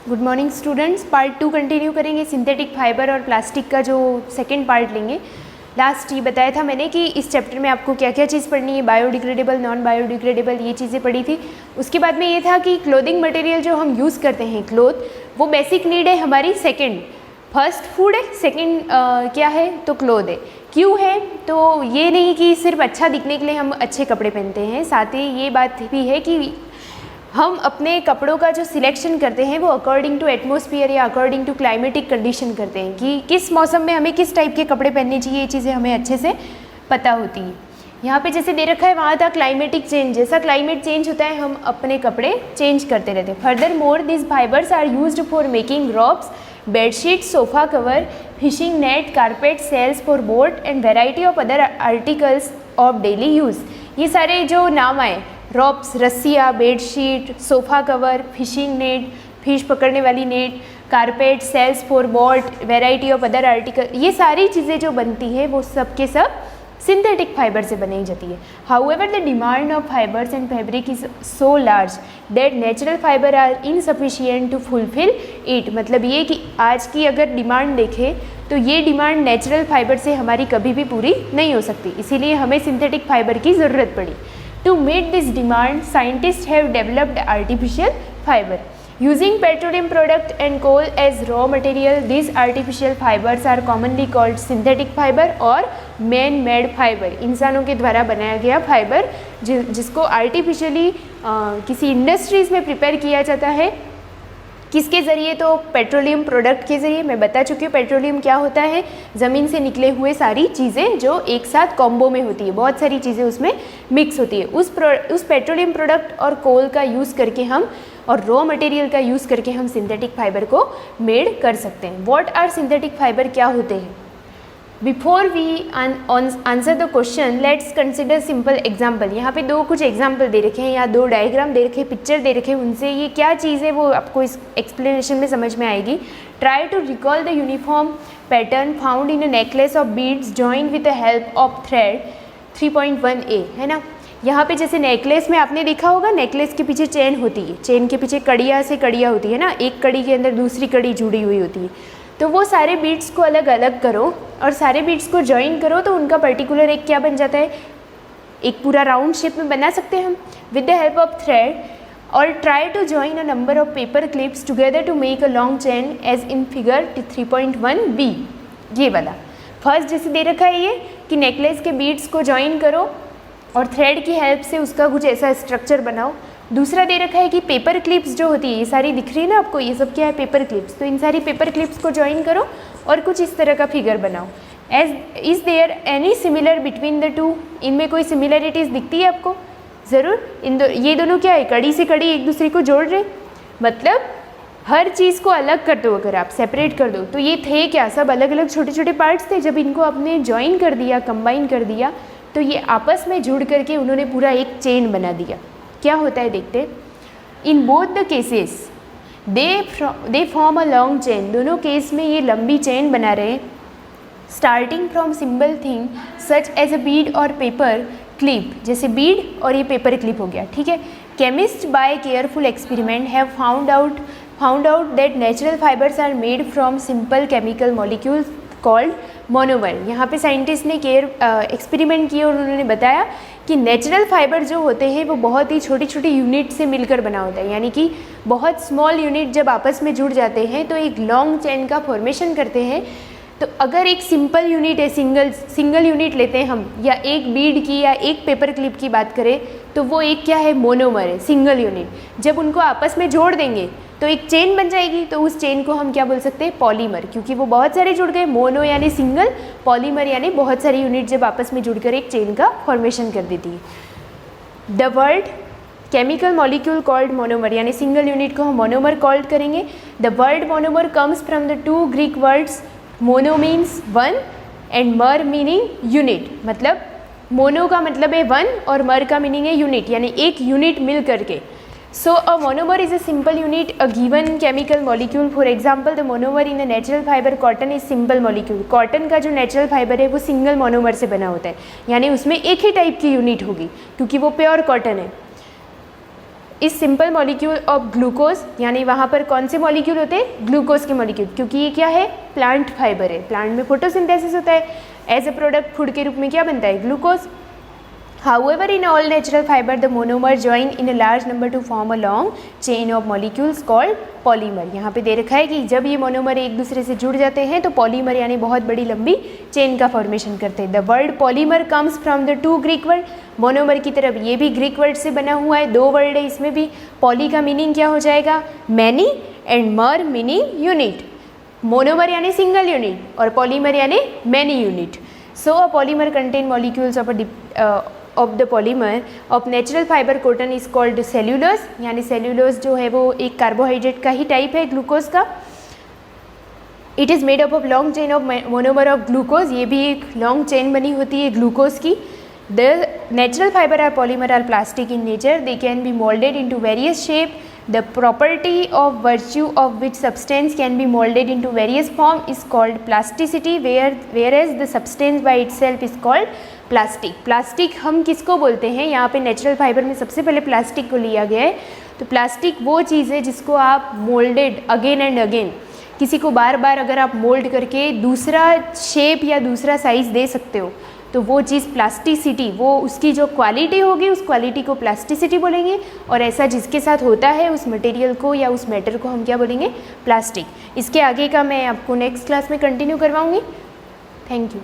Good morning students. Part 2 continue करेंगे। Synthetic fibre और plastic का जो सेकंड पार्ट लेंगे। लास्ट ये बताया था मैंने कि इस चैप्टर में आपको क्या क्या चीज़ पढ़नी है, बायोडिग्रेडेबल, नॉन बायोडिग्रेडेबल, ये चीज़ें पढ़ी थी। उसके बाद में ये था कि क्लोथिंग मटेरियल जो हम यूज़ करते हैं क्लोथ, वो बेसिक नीड है हमारी। सेकेंड फर्स्ट फूड है, सेकेंड क्या है तो क्लोथ है। क्यों है तो ये नहीं कि सिर्फ अच्छा दिखने के लिए हम अच्छे कपड़े पहनते हैं, साथ ही ये बात भी है कि हम अपने कपड़ों का जो सिलेक्शन करते हैं वो अकॉर्डिंग टू एटमॉस्फेयर या अकॉर्डिंग टू क्लाइमेटिक कंडीशन करते हैं कि किस मौसम में हमें किस टाइप के कपड़े पहनने चाहिए। ये चीज़ें हमें अच्छे से पता होती है। यहाँ पे जैसे दे रखा है वहाँ था क्लाइमेटिक चेंज, जैसा क्लाइमेट चेंज होता है हम अपने कपड़े चेंज करते रहते हैं। Furthermore this fibres are used for making robes, bedsheet, sofa cover, fishing net, carpet, sails for boat and variety of other articles of daily use. ये सारे जो नाम आए, रॉब्स रस्सियाँ, bedsheet, sofa cover, fishing net, fish पकड़ने वाली net, carpet, sails for boat, variety of other article, ये सारी चीज़ें जो बनती है वो सब के सब सिंथेटिक फाइबर से बनाई जाती है। However the demand of fibres and fabric is so large that natural fibre are insufficient to fulfil it. मतलब ये कि आज की अगर डिमांड देखें तो ये डिमांड नेचुरल फाइबर से हमारी कभी भी पूरी नहीं हो सकती, इसीलिए हमें सिंथेटिक फाइबर की ज़रूरत पड़ी। To meet this demand, scientists have developed artificial fiber. Using petroleum product and coal as raw material, these artificial fibers are commonly called synthetic fiber और man-made fiber. इंसानों के द्वारा बनाया गया फाइबर जिसको आर्टिफिशियली किसी इंडस्ट्रीज़ में प्रिपेयर किया जाता है। किसके ज़रिए तो पेट्रोलियम प्रोडक्ट के ज़रिए। मैं बता चुकी हूँ पेट्रोलियम क्या होता है, ज़मीन से निकले हुए सारी चीज़ें जो एक साथ कॉम्बो में होती है, बहुत सारी चीज़ें उसमें मिक्स होती है। उस पेट्रोलियम प्रोडक्ट और कोल का यूज़ करके हम और रॉ मटेरियल का यूज़ करके हम सिंथेटिक फाइबर को मेड कर सकते हैं। व्हाट आर सिंथेटिक फाइबर, क्या होते हैं? Before we answer the question let's consider simple example. यहाँ पे दो कुछ एग्जाम्पल दे रखे हैं या दो डायग्राम दे रखे हैं, पिक्चर दे रखे हैं, उनसे ये क्या चीज़ है वो आपको इस एक्सप्लेनेशन में समझ में आएगी। Try to recall the uniform pattern found in a necklace of beads joined with the help of thread 3.1a, है ना। यहाँ पे जैसे नेकलेस में आपने देखा होगा, नेकलेस के पीछे चेन होती है, चेन के पीछे कड़ियाँ से कड़ियाँ होती है ना, एक कड़ी के अंदर दूसरी कड़ी जुड़ी हुई होती है। तो वो सारे बीड्स को अलग अलग करो और सारे बीड्स को ज्वाइन करो तो उनका पर्टिकुलर एक क्या बन जाता है, एक पूरा राउंड शेप में बना सकते हैं हम with the help of thread. और try to join a number of paper clips together to make a long chain as in figure 3.1b। ये वाला फर्स्ट जैसे दे रखा है ये कि नेकलेस के बीड्स को ज्वाइन करो और थ्रेड की हेल्प से उसका कुछ ऐसा स्ट्रक्चर बनाओ। दूसरा दे रखा है कि पेपर क्लिप्स जो होती है, ये सारी दिख रही है ना आपको, ये सब क्या है, पेपर क्लिप्स। तो इन सारी पेपर क्लिप्स को ज्वाइन करो और कुछ इस तरह का फिगर बनाओ। Is there any similar between the two, इनमें कोई सिमिलरिटीज़ दिखती है आपको? ज़रूर। ये दोनों क्या है, कड़ी से कड़ी एक दूसरे को जोड़ रहे, मतलब हर चीज़ को अलग कर दो, अगर आप सेपरेट कर दो तो ये थे क्या, सब अलग अलग छोटे छोटे पार्ट्स थे। जब इनको आपने ज्वाइन कर दिया, कंबाइन कर दिया, तो ये आपस में जुड़ करके उन्होंने पूरा एक चेन बना दिया। क्या होता है देखते। In both the cases they form a long chain, दोनों केस में ये लंबी चेन बना रहे हैं। Starting from simple thing such as a bead और पेपर क्लिप, जैसे बीड और ये पेपर क्लिप हो गया, ठीक है। Chemist by careful experiment have found out that natural fibres are made from simple chemical molecules called monomer. यहाँ पे साइंटिस्ट ने एक्सपेरिमेंट किए और उन्होंने बताया कि नेचुरल फाइबर जो होते हैं वो बहुत ही छोटी छोटी यूनिट से मिलकर बना होता है, यानी कि बहुत स्मॉल यूनिट जब आपस में जुड़ जाते हैं तो एक लॉन्ग चेन का फॉर्मेशन करते हैं। तो अगर एक सिंपल यूनिट है, सिंगल यूनिट लेते हैं हम, या एक बीड की या एक पेपर क्लिप की बात करें तो वो एक क्या है, मोनोमर है, सिंगल यूनिट। जब उनको आपस में जोड़ देंगे तो एक चेन बन जाएगी, तो उस चेन को हम क्या बोल सकते हैं, पॉलीमर, क्योंकि वो बहुत सारे जुड़ गए। मोनो यानी सिंगल, पॉलीमर यानी बहुत सारी यूनिट जब आपस में जुड़कर एक चेन का फॉर्मेशन कर देती है। The word chemical molecule called monomer, यानी सिंगल यूनिट को हम मोनोमर कॉल्ड करेंगे। The word monomer comes from the two Greek words, mono means one and मर मीनिंग यूनिट। मतलब मोनो का मतलब है वन और मर का मीनिंग है यूनिट, यानी एक यूनिट मिल करके। So a monomer is a simple unit, a given chemical molecule. For example, the monomer in a natural fiber cotton is simple molecule. Cotton का जो नेचुरल फाइबर है वो सिंगल मोनोमर से बना होता है, यानी उसमें एक ही टाइप की यूनिट होगी क्योंकि वो प्योर कॉटन है। इस सिंपल मॉलिक्यूल ऑफ ग्लूकोज, यानी वहाँ पर कौन से मॉलिक्यूल होते हैं, ग्लूकोज के मॉलिक्यूल, क्योंकि ये क्या है, प्लांट फाइबर है, प्लांट में फोटोसिंथेसिस होता है, एज ए प्रोडक्ट फूड के रूप में क्या बनता है, glucose. However, in all natural fiber, the monomer join in a large number to form a long chain of molecules called polymer। यहाँ पे दे रखा है कि जब ये मोनोमर एक दूसरे से जुड़ जाते हैं तो पॉलीमर यानी बहुत बड़ी लंबी चेन का फॉर्मेशन करते हैं। The word polymer comes from the two Greek word. Monomer की तरफ ये भी ग्रीक वर्ड से बना हुआ है, 2 वर्ड है इसमें भी। पॉली का मीनिंग क्या हो जाएगा, मैनी, एंड मर मीनिंग यूनिट। मोनोमर यानी सिंगल यूनिट और पॉलीमर यानी many unit. So a polymer contain molecules of the polymer of natural fibre cotton is called cellulose, यानी सेल्यूलोज जो है वो एक कार्बोहाइड्रेट का ही टाइप है ग्लूकोज का। It is made up of long chain of monomer of glucose, ये भी एक लॉन्ग चेन बनी होती है ग्लूकोज की। The natural fibre are polymer are plastic in nature, they can be moulded into various shape. The property of virtue of which substance can be molded into various form is called plasticity, whereas the substance by itself is called plastic। Plastic हम किसको बोलते हैं, यहाँ पे natural fibre में सबसे पहले plastic को लिया गया है। तो प्लास्टिक वो चीज़ है जिसको आप मोल्डेड अगेन एंड अगेन, किसी को बार बार अगर आप मोल्ड करके दूसरा शेप या दूसरा साइज़ दे सकते हो तो वो चीज़ प्लास्टिसिटी, वो उसकी जो क्वालिटी होगी उस क्वालिटी को प्लास्टिसिटी बोलेंगे। और ऐसा जिसके साथ होता है उस मटेरियल को या उस मैटर को हम क्या बोलेंगे, प्लास्टिक। इसके आगे का मैं आपको नेक्स्ट क्लास में कंटिन्यू करवाऊँगी। Thank you.